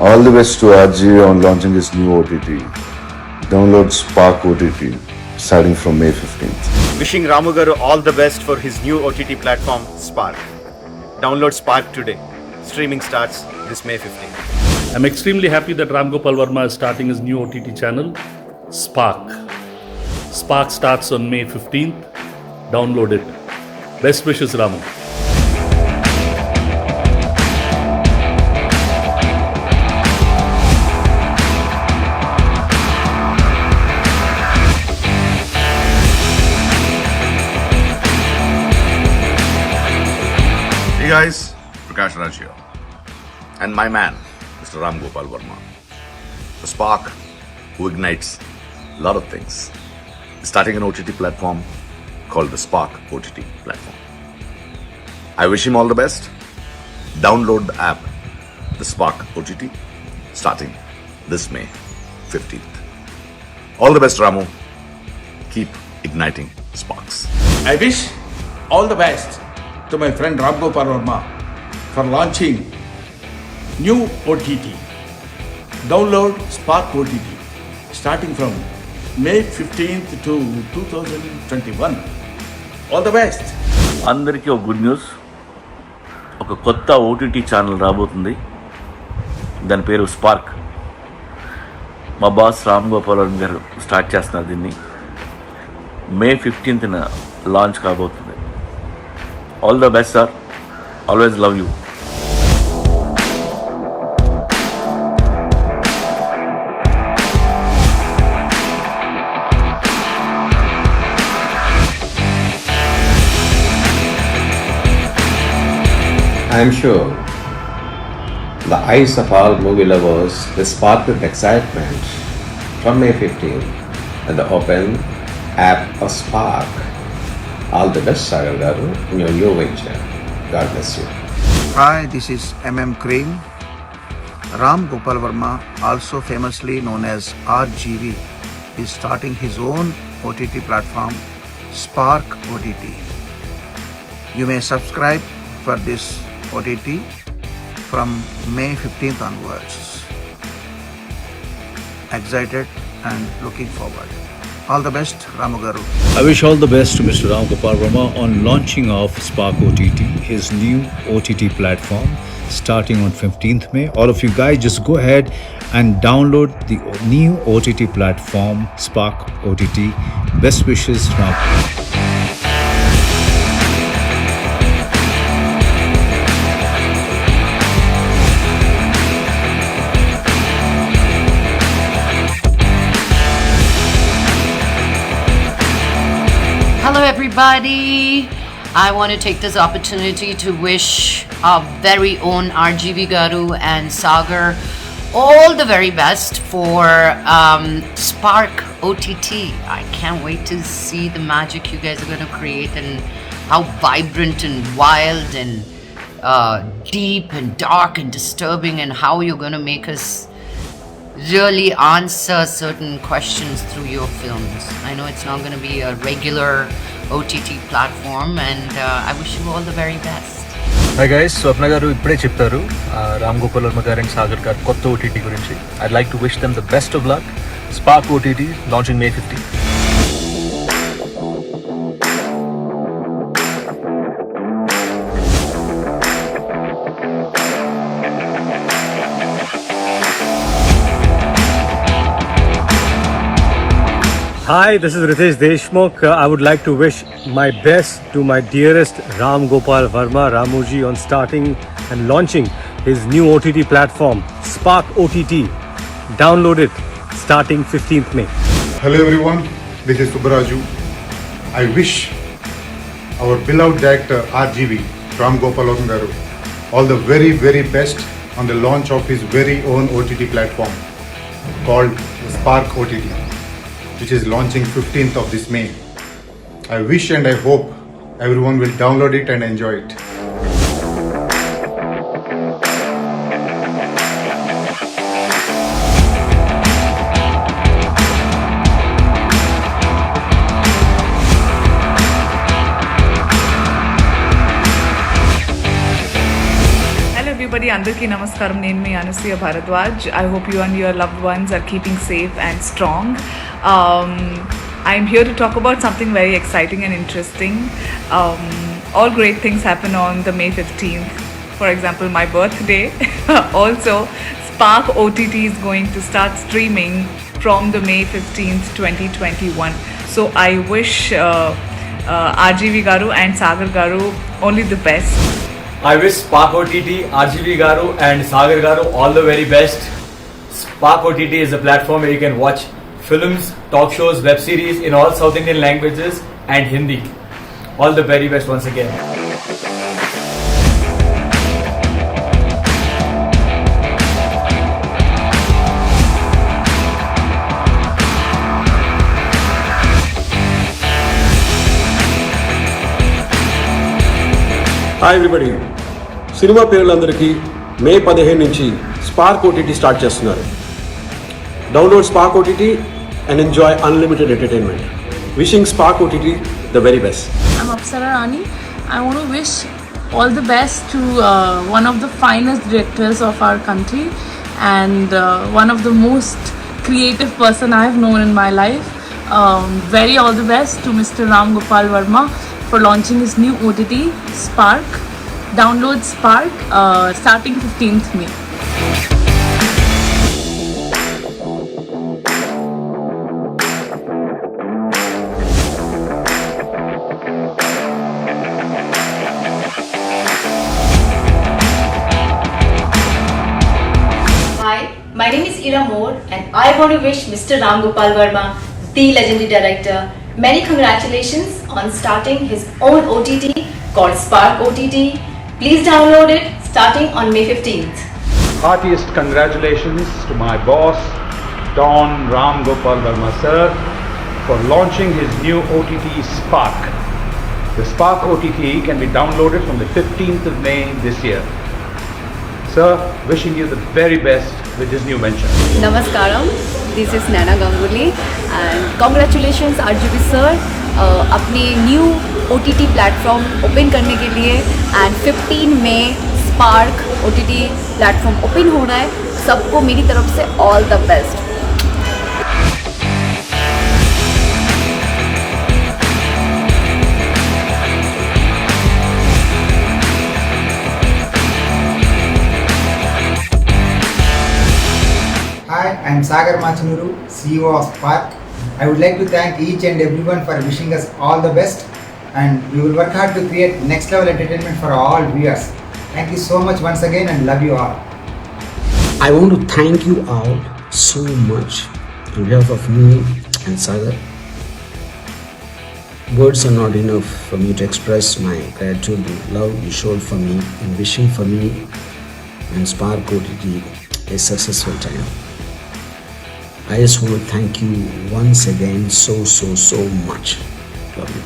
All the best to RJ on launching his new OTT. Download Spark OTT starting from May 15th. Wishing Ramu Garu all the best for his new OTT platform, Spark. Download Spark today. Streaming starts this May 15th. I'm extremely happy that Ram Gopal Verma is starting his new OTT channel, Spark. Spark starts on May 15th. Download it. Best wishes, Ramu. Hey guys, Prakash Raj here. And my man, Mr. Ram Gopal Verma. The spark who ignites a lot of things. Starting an OTT platform called the Spark OTT platform. I wish him all the best. Download the app, the Spark OTT, starting this May 15th. All the best, Ramu. Keep igniting sparks. I wish all the best to my friend Ram Gopal Verma for launching new OTT. Download Spark OTT starting from May 15th to 2021. All the best. అందరికీ ఒక good news. ఒక కొత్త OTT channel రాబోతుంది. దాని పేరు spark. మా boss Ram Gopal Varma గారు start చేస్తున్నారు దీన్ని. మే 15th లాంచ్ కాబోతుంది. All the best sir. Always love you. I am sure the eyes of all movie lovers will spark with excitement from May 15th at the open app of Spark. All the best, Sagar Garu, in your new venture. God bless you. Hi, this is MM Cream. Ram Gopal Verma, also famously known as RGV, is starting his own OTT platform, Spark OTT. You may subscribe for this OTT from May 15th onwards. Excited and looking forward. All the best, Ramu Garu. I wish all the best to Mr. Ram Gopal Verma on launching of Spark OTT, his new OTT platform, starting on 15th May. All of you guys just go ahead and download the new OTT platform, Spark OTT. Best wishes, Ram. Hello everybody! I want to take this opportunity to wish our very own RGV Garu and Sagar all the very best for Spark OTT. I can't wait to see the magic you guys are going to create and how vibrant and wild and deep and dark and disturbing, and how you're going to make us really answer certain questions through your films. I know it's not going to be a regular OTT platform, and I wish you all the very best. Hi guys, స్వప్న గారు ఇప్పుడే చెప్పారు రామ్ గోపాల్ వర్మ గారు and Sagar గారు కొత్త OTT గురించి. I'd like to wish them the best of luck. Spark OTT launching May 15th. Hi, this is Ritesh Deshmukh. I would like to wish my best to my dearest Ram Gopal Verma, Ramuji, on starting and launching his new OTT platform, Spark OTT. Download it starting 15th May. Hello everyone, this is Subbaraju. I wish our beloved director RGV, Ram Gopal Verma Garu, all the very, very best on the launch of his very own OTT platform called Spark OTT, which is launching 15th of this May. I wish and I hope everyone will download it and enjoy it. Hello everybody. Andarki namaskaram. Nenu me Anusuya Bharadwaj. I hope you and your loved ones are keeping safe and strong. I'm here to talk about something very exciting and interesting. All great things happen on the May 15th. For example, my birthday. Also, Spark OTT is going to start streaming from the May 15th, 2021. So I wish RGV Garu and Sagar Garu only the best. I wish Spark OTT, RGV Garu and Sagar Garu all the very best. Spark OTT is a platform where you can watch films, talk shows, web series in all South Indian languages and Hindi. All the very best once again. Hi everybody, cinema పేర్లందరికీ May 15 నుంచి Spark OTT start చేస్తున్నారు. Download Spark OTT and enjoy unlimited entertainment. Wishing Spark OTT the very best. I'm Apsara Rani. I want to wish all the best to one of the finest directors of our country and one of the most creative person I have known in my life. Very all the best to Mr. Ram Gopal Verma for launching his new OTT, Spark. Download Spark starting 15th May. Hi, my name is Ira Moore and I want to wish Mr. Ram Gopal Verma, the legendary director, many congratulations on starting his own OTT called Spark OTT. Please download it starting on May 15th. Heartiest congratulations to my boss, Don Ram Gopal Verma sir, for launching his new OTT Spark. The Spark OTT can be downloaded from the 15th of May this year. Sir, wishing you the very best with this new venture. Namaskaram, this is Naina Ganguly and congratulations RGV sir अपनी new OTT platform open करने के लिए and 15 मई Spark OTT platform open हो रहा है. सबको मेरी तरफ से all the best. Hi, I am Sagar Machanuru, CEO of Spark. I would like to thank each and everyone for wishing us all the best, and we will work hard to create next level entertainment for all viewers. Thank you so much once again and love you all. I want to thank you all so much on behalf of me and Sagar. Words are not enough for me to express my gratitude and love you showed for me and wishing for me and Spark OTT a successful time. I just want to thank you once again so much. Love you.